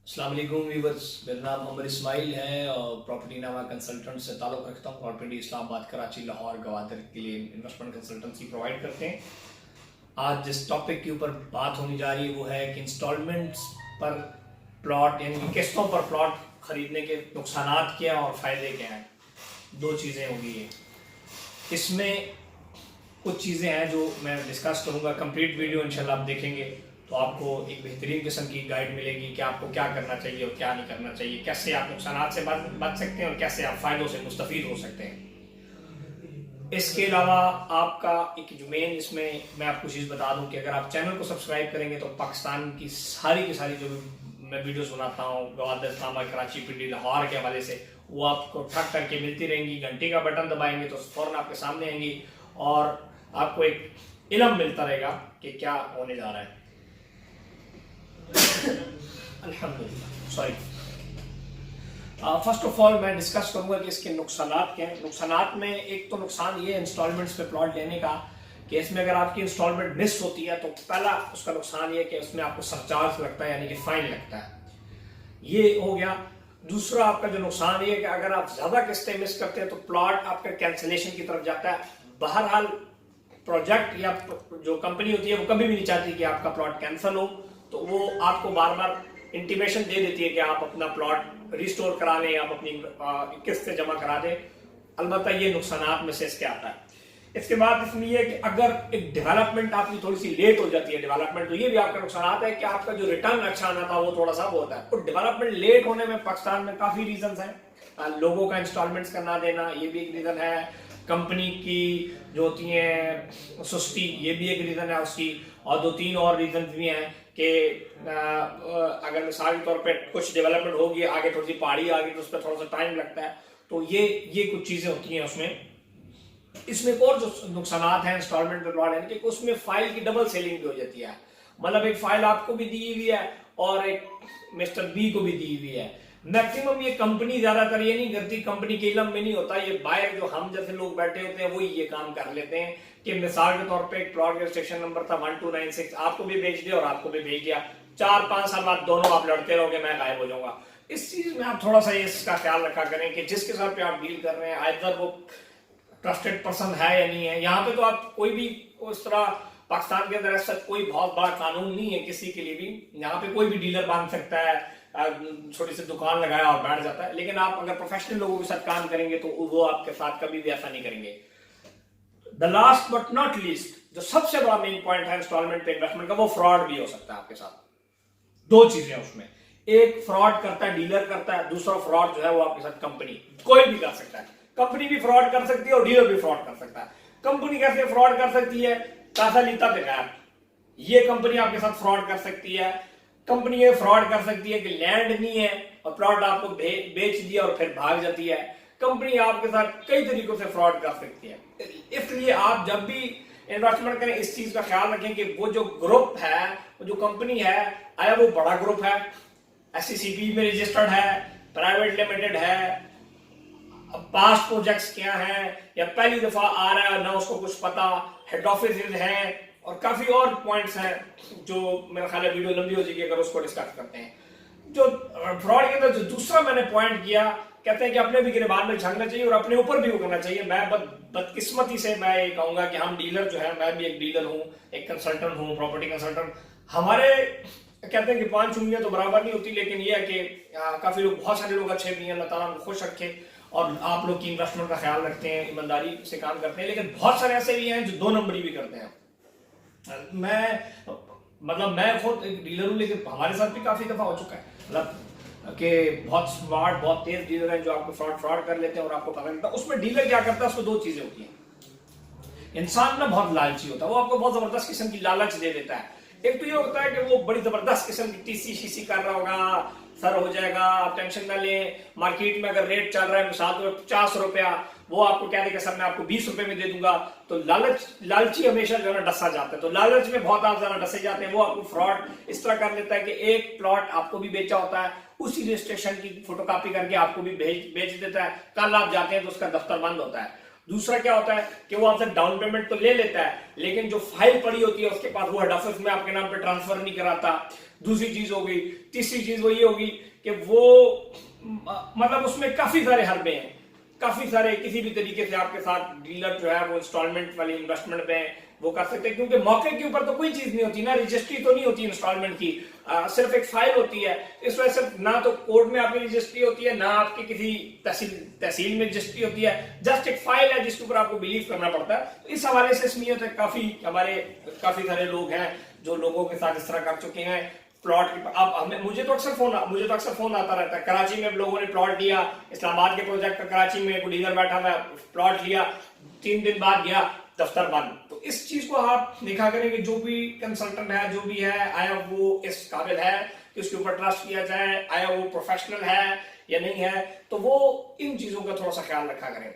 अस्सलाम वालेकुम व्यूअर्स, मेरा नाम अमर इस्माइल है और प्रॉपर्टी नामा कंसल्टेंट से ताल्लुक़ रखता हूँ। प्रॉपर्टी इस्लामाबाद, कराची, लाहौर, गवादर के लिए इन्वेस्टमेंट कंसल्टेंसी प्रोवाइड करते हैं। आज जिस टॉपिक के ऊपर बात होने जा रही है वो है कि इंस्टॉलमेंट्स पर प्लॉट यानी किस्तों पर प्लॉट खरीदने के नुकसानात क्या हैं और फ़ायदे क्या हैं। दो चीज़ें होंगी ये। इसमें कुछ चीज़ें हैं जो मैं डिस्कस करूँगा। कंप्लीट वीडियो इंशाल्लाह आप देखेंगे तो आपको एक बेहतरीन किस्म की गाइड मिलेगी कि आपको क्या करना चाहिए और क्या नहीं करना चाहिए, कैसे आप नुकसानात से बच सकते हैं और कैसे आप फ़ायदों से मुस्तफ़ीद हो सकते हैं। इसके अलावा आपका एक जो मेन इसमें मैं आपको चीज़ बता दूं कि अगर आप चैनल को सब्सक्राइब करेंगे तो पाकिस्तान की सारी जो मैं वीडियोस बनाता हूँ गवादर, इस्लामाबाद, कराची, पिंडी, लाहौर के हवाले से, वो आपको ठक करके मिलती रहेंगी। घंटे का बटन दबाएंगे तो फ़ौरन आपके सामने आएंगी और आपको एक इल्म मिलता रहेगा कि क्या होने जा रहा है। अल्हम्दुलिल्लाह, सॉरी। फर्स्ट ऑफ ऑल मैं डिस्कस करूंगा कि इसके नुकसानात क्या हैं। नुकसानात में एक तो नुकसान ये है इंस्टॉलमेंट्स पे प्लॉट लेने का कि इसमें अगर आपकी इंस्टॉलमेंट मिस होती है तो पहला उसका नुकसान ये है कि उसमें आपको सरचार्ज लगता है, यानी कि फाइन लगता है। ये हो गया। दूसरा आपका जो नुकसान ये है कि अगर आप ज्यादा किस्तें मिस करते हैं तो प्लॉट आपका कैंसिलेशन की तरफ जाता है। बहरहाल प्रोजेक्ट या जो कंपनी होती है वो कभी भी नहीं चाहती कि आपका प्लॉट कैंसिल हो, तो वो आपको बार बार इंटीमेशन दे देती है कि आप अपना प्लॉट रिस्टोर करा लें, आप अपनी किस्तें जमा करा दें। अलबत्ता ये नुकसानात में से इसके आता है। इसके बाद इसमें यह कि अगर एक डेवलपमेंट आपकी थोड़ी सी लेट हो जाती है डेवलपमेंट, तो ये भी आपका नुकसान है कि आपका जो रिटर्न अच्छा आना था वो थोड़ा सा वो होता है। और डेवलपमेंट लेट होने में पाकिस्तान में काफी रीजन हैं। लोगों का इंस्टॉलमेंट्स का ना देना ये भी एक रीजन है। कंपनी की जो होती है सुस्ती ये भी एक रीजन है उसकी। और दो तीन और रीजन भी हैं कि अगर मिसाल के तौर पे कुछ डेवलपमेंट होगी, आगे थोड़ी सी पहाड़ी आ गई तो उस पर थोड़ा सा टाइम लगता है। तो ये कुछ चीजें होती हैं उसमें। इसमें एक और जो नुकसानात हैं इंस्टॉलमेंट पे प्लॉट है कि उसमें फाइल की डबल सेलिंग भी हो जाती है। मतलब एक फाइल आपको भी दी हुई है और एक मिस्टर बी को भी दी हुई है। मैक्सिमम ये कंपनी ज्यादातर ये नहीं करती, कंपनी के इलम में नहीं होता। ये बायर जो हम जैसे लोग बैठे होते हैं वही ये काम कर लेते हैं कि मिसाल के तौर पे एक प्लॉट का रजिस्ट्रेशन नंबर था 1296, आपको भी भेज दिया और आपको भी भेज दिया। 4-5 साल बाद दोनों आप लड़ते रहोगे, मैं गायब हो जाऊंगा। इस चीज में आप थोड़ा सा इसका ख्याल रखा करें कि जिसके साथ पे आप डील कर रहे हैं आइदर वो ट्रस्टेड पर्सन है या नहीं है। यहाँ पे तो आप कोई भी उस तरह पाकिस्तान के अंदर ऐसा कोई बहुत बड़ा कानून नहीं है किसी के लिए भी। यहाँ पे कोई भी डीलर बांध सकता है, छोटी सी दुकान लगाया और बैठ जाता है। लेकिन आप अगर प्रोफेशनल लोगों के साथ काम करेंगे तो वो आपके साथ कभी भी ऐसा नहीं करेंगे। The last but not least, जो सबसे बड़ा मेन पॉइंट है इंस्टॉलमेंट पे इन्वेस्टमेंट का, वो फ्रॉड भी हो सकता है आपके साथ। दो चीजें उसमें, एक फ्रॉड करता है डीलर करता है, दूसरा फ्रॉड जो है वो आपके साथ कंपनी कोई भी कर सकता है। कंपनी भी फ्रॉड कर सकती है और डीलर भी फ्रॉड कर सकता है। कंपनी कैसे फ्रॉड कर सकती है? पैसा लीता बेकार, ये कंपनी आपके साथ फ्रॉड कर सकती है। कंपनी ये फ्रॉड कर सकती है कि लैंड नहीं है और प्लॉट आपको बेच दिया और फिर भाग जाती है। कंपनी आपके साथ कई तरीकों से फ्रॉड कर सकती है। इसलिए आप जब भी इन्वेस्टमेंट करें इस चीज का ख्याल रखें कि वो जो ग्रुप है, वो जो कंपनी है, आया वो बड़ा ग्रुप है, SCCP में रजिस्टर्ड है, प्राइवेट लिमिटेड है, पास्ट प्रोजेक्ट्स क्या हैं, या पहली दफा आ रहा है ना उसको कुछ पता, हेड ऑफिस है, और काफी और पॉइंट्स हैं जो मेरा ख्याल है वीडियो लंबी हो जाएगी अगर उसको डिस्कस करते हैं। जो फ्रॉड के अंदर जो दूसरा मैंने पॉइंट किया, कहते हैं कि अपने भी गिरबान में झांकना चाहिए और अपने ऊपर भी वो करना चाहिए। मैं बदकिस्मती से मैं ये कहूंगा कि हम डीलर जो है, मैं भी एक डीलर हूँ, एक कंसल्टेंट हूँ, प्रॉपर्टी कंसल्टेंट। हमारे कहते हैं कि 5 उंगलियां तो बराबर नहीं होती, लेकिन ये है कि काफी लोग, बहुत सारे लोग अच्छे भी हैं, अल्लाह ताला उनको खुश रखे और आप लोग की इन्वेस्टमेंट का ख्याल रखते हैं, ईमानदारी से काम करते हैं। लेकिन बहुत सारे ऐसे भी हैं जो 2 नंबरी भी करते हैं। मैं खुद एक डीलर हूं, लेकिन हमारे साथ भी काफी दफा हो चुका है। मतलब कि बहुत स्मार्ट, बहुत तेज डीलर हैं जो आपको फ्रॉड कर लेते हैं और आपको पता नहीं था। उसमें डीलर क्या करता है, उसमें 2 चीजें होती हैं। इंसान ना बहुत लालची होता है, वो आपको बहुत जबरदस्त किस्म की लालच दे देता है। एक तो ये होता है कि वो बड़ी जबरदस्त किस्म की टीसी शीसी कर रहा होगा, सर हो जाएगा, आप टेंशन ना लें। मार्केट में अगर रेट चल रहा है मिसाल तो 50 रुपया, वो आपको कह देगा सर मैं आपको 20 रुपए में दे दूंगा। तो लालची हमेशा जो है डसा जाता है, तो लालच में बहुत आप ज्यादा डसे जाते हैं। वो आपको फ्रॉड इस तरह कर लेता है कि एक प्लॉट आपको भी बेचा होता है, उसी रजिस्ट्रेशन की फोटोकॉपी करके आपको भी बेच देता है। कल आप जाते हैं तो उसका दफ्तर बंद होता है। दूसरा क्या होता है कि वो आपसे डाउन पेमेंट तो ले लेता है, लेकिन जो फाइल पड़ी होती है उसके पास वो हेड ऑफिस में आपके नाम पे ट्रांसफर नहीं कराता। दूसरी चीज हो गई। तीसरी चीज वो ये होगी कि वो मतलब उसमें काफी सारे हरबे हैं, काफी सारे किसी भी तरीके से आपके साथ डीलर जो है वो इंस्टॉलमेंट वाली इन्वेस्टमेंट पे वो कर सकते हैं, क्योंकि मौके के ऊपर तो कोई चीज नहीं होती ना, रजिस्ट्री तो नहीं होती इंस्टॉलमेंट की, सिर्फ एक फाइल होती है। इस वजह से ना तो कोर्ट में आपकी रजिस्ट्री होती है, ना आपकी किसी तहसील में रजिस्ट्री होती है, जस्ट एक फाइल है जिसके ऊपर आपको बिलीव करना पड़ता है। तो इस हवाले से इसमें काफी हमारे काफी सारे लोग हैं जो लोगों के साथ इस तरह कर चुके हैं। प्लॉट अब हमें मुझे तो अक्सर फोन आता रहता है। कराची में लोगों ने प्लॉट लिया, इस्लामाबाद के प्रोजेक्ट का कराची में कोई डीलर बैठा था, प्लॉट लिया, 3 दिन बाद गया दफ्तर बंद। तो इस चीज को आप देखा करें कि जो भी कंसल्टेंट है, जो भी है, आया वो इस काबिल है कि उसके ऊपर ट्रस्ट किया जाए, आया वो प्रोफेशनल है या नहीं है। तो वो इन चीजों का थोड़ा सा ख्याल रखा करें।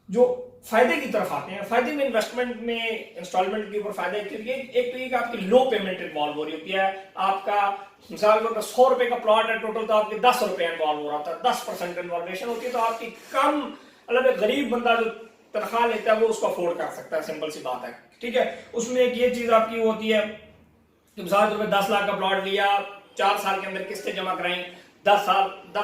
जो फायदे की तरफ आते हैं, फायदे में इन्वेस्टमेंट में इंस्टॉलमेंट के ऊपर फायदा एक तो ये कि आपकी लो पेमेंट इन्वॉल्व हो रही होती है। आपका मिसाल के 100 रुपए का प्लॉट है टोटल, तो आपके 10 रुपए इन्वॉल्व हो रहा था, 10% इन्वॉल्वेशन होती है। तो आपकी कम मतलब गरीब बंदा जो तनख्वाह लेता है वो उसको अफोर्ड कर सकता है, सिंपल सी बात है, ठीक है। उसमें एक ये चीज आपकी होती है कि मिसाल के 10 लाख का प्लॉट लिया, 4 साल के अंदर किस्तें जमा कराई, 10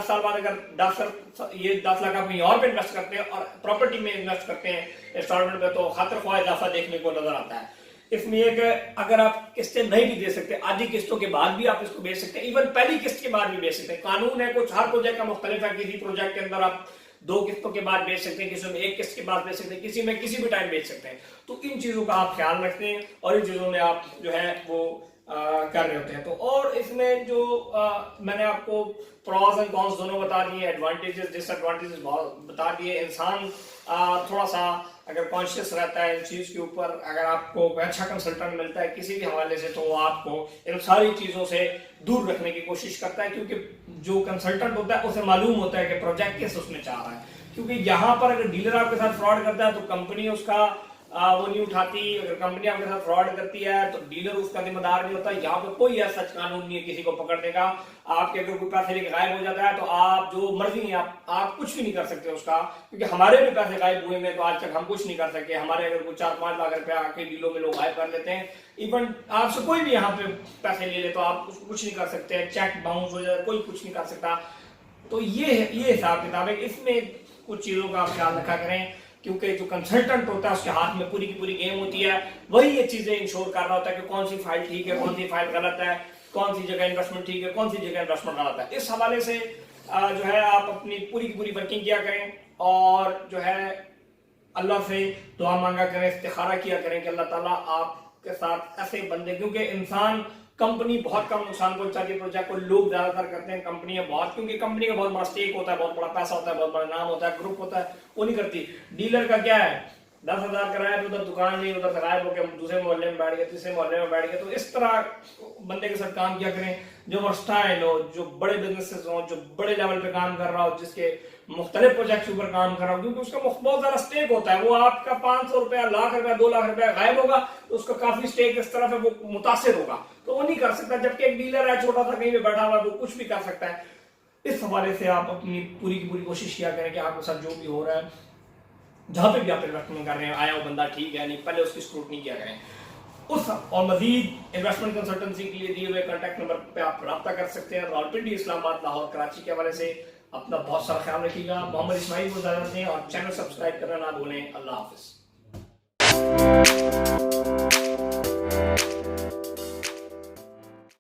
साल बाद अगर 10 लाख आप कहीं और पे इन्वेस्ट करते हैं और प्रॉपर्टी में इन्वेस्ट करते हैं इंस्टॉलमेंट में, तो खातिर ख्वाह इजाफा देखने को नजर आता है। इसमें एक अगर आप किस्तें नहीं भी दे सकते, आधी किस्तों के बाद भी आप इसको बेच सकते हैं, इवन पहली किस्त के बाद भी बेच सकते हैं। कानून है कुछ, हर प्रोजेक्ट का मुख्तलिफ है। किसी प्रोजेक्ट के अंदर आप 2 किस्तों के बाद बेच सकते हैं, किसी में 1 किस्त के बाद बेच सकते हैं, किसी में किसी भी टाइम बेच सकते हैं। तो इन चीजों का आप ख्याल रखते हैं और इन चीजों में आप जो है वो कर रहे होते हैं। तो और इसमें जो मैंने आपको प्रॉस एंड कॉन्स दोनों बता दिए, एडवांटेजेस डिसएडवांटेजेस बता दिए। इंसान थोड़ा सा अगर कॉन्शियस रहता है इन चीज के ऊपर, अगर आपको अच्छा कंसल्टेंट मिलता है किसी भी हवाले से, तो वो आपको इन सारी चीजों से दूर रखने की कोशिश करता है, क्योंकि जो कंसल्टेंट होता है उसे मालूम होता है कि प्रोजेक्ट किस उसमें चाह रहा है। क्योंकि यहाँ पर अगर डीलर आपके साथ फ्रॉड करता है तो कंपनी उसका वो नहीं उठाती, अगर कंपनी आपके साथ फ्रॉड करती है तो डीलर उसका जिम्मेदार नहीं होता। यहाँ पे कोई ऐसा कानून नहीं है किसी को पकड़ने का। आपके अगर कोई पैसे लेके गायब हो जाता है तो आप जो मर्जी है आप कुछ भी नहीं कर सकते उसका, क्योंकि हमारे भी पैसे गायब हुए हैं तो आज तक हम कुछ नहीं कर सके। हमारे अगर कोई 4-5 लाख रुपया आके डीलों में लोग गायब कर लेते हैं, इवन आपसे कोई भी यहाँ पे पैसे ले ले तो आप उसको कुछ नहीं कर सकते, चेक बाउंस हो जाए, कोई कुछ नहीं कर सकता। तो ये हिसाब किताब है। इसमें कुछ चीजों का आप ख्याल रखा करें, क्योंकि जो कंसल्टेंट होता है उसके हाथ में पूरी की पूरी गेम होती है, वही ये चीजें इंश्योर कर रहा होता है कि कौन सी फाइल ठीक है, कौन सी फाइल गलत है, कौन सी जगह इन्वेस्टमेंट ठीक है, कौन सी जगह इन्वेस्टमेंट गलत है। इस हवाले से जो है आप अपनी पूरी की पूरी वर्किंग किया करें और जो है अल्लाह से दुआ मांगा करें, इस्तिखारा किया करें कि अल्लाह ताला आपके साथ ऐसे बंदे, क्योंकि इंसान कंपनी बहुत कम नुकसान पहुंचाती है प्रोजेक्ट को, लोग ज्यादातर करते हैं कंपनियां बहुत, क्योंकि कंपनी का बहुत बड़ा स्टेक होता है, बहुत बड़ा पैसा होता है, बहुत बड़ा नाम होता है, ग्रुप होता है, वो नहीं करती। डीलर का क्या है, 10,000 कराया तो उधर दुकान नहीं, उधर से गायब होकर दूसरे मोहल्ले में बैठ गए, तीसरे मोहल्ले में बैठ गए। तो इस तरह बंदे के साथ काम किया करें जो वर्सटाइल हो, जो बड़े बिजनेसेस हो, जो बड़े लेवल पे काम कर रहा हो, जिसके मुख्तलिफ प्रोजेक्ट के ऊपर काम कर रहा हो, क्योंकि उसका बहुत ज्यादा स्टेक होता है। वो आपका 500 रुपया, लाख रुपया, 2 लाख रुपया गायब होगा तो उसका काफी स्टेक इस तरफ है, वो मुतासिर होगा, तो वो नहीं कर सकता। जबकि एक डीलर है छोटा सा कहीं पे बैठा हुआ, वो कुछ भी कर सकता है। इस हवाले से आप अपनी पूरी की पूरी कोशिश किया करें कि आपके साथ जो भी हो रहा है, जहां पे भी आप इन्वेस्टमेंट कर रहे हैं, आया वो बंदा ठीक है नहीं, पहले उसकी स्क्रूटनी किया करें। उस और मजीद इन्वेस्टमेंट कंसल्टेंसी के लिए दिए हुए कॉन्टैक्ट नंबर पे आप रब्ता कर सकते हैं। रावलपिंडी, इस्लामाबाद, लाहौर, कराची के हवाले से अपना बहुत सारा ख्याल रखिएगा। मोहम्मद इस्माइल को इजाजत दें और चैनल सब्सक्राइब करना ना भूलें। अल्लाह हाफिज।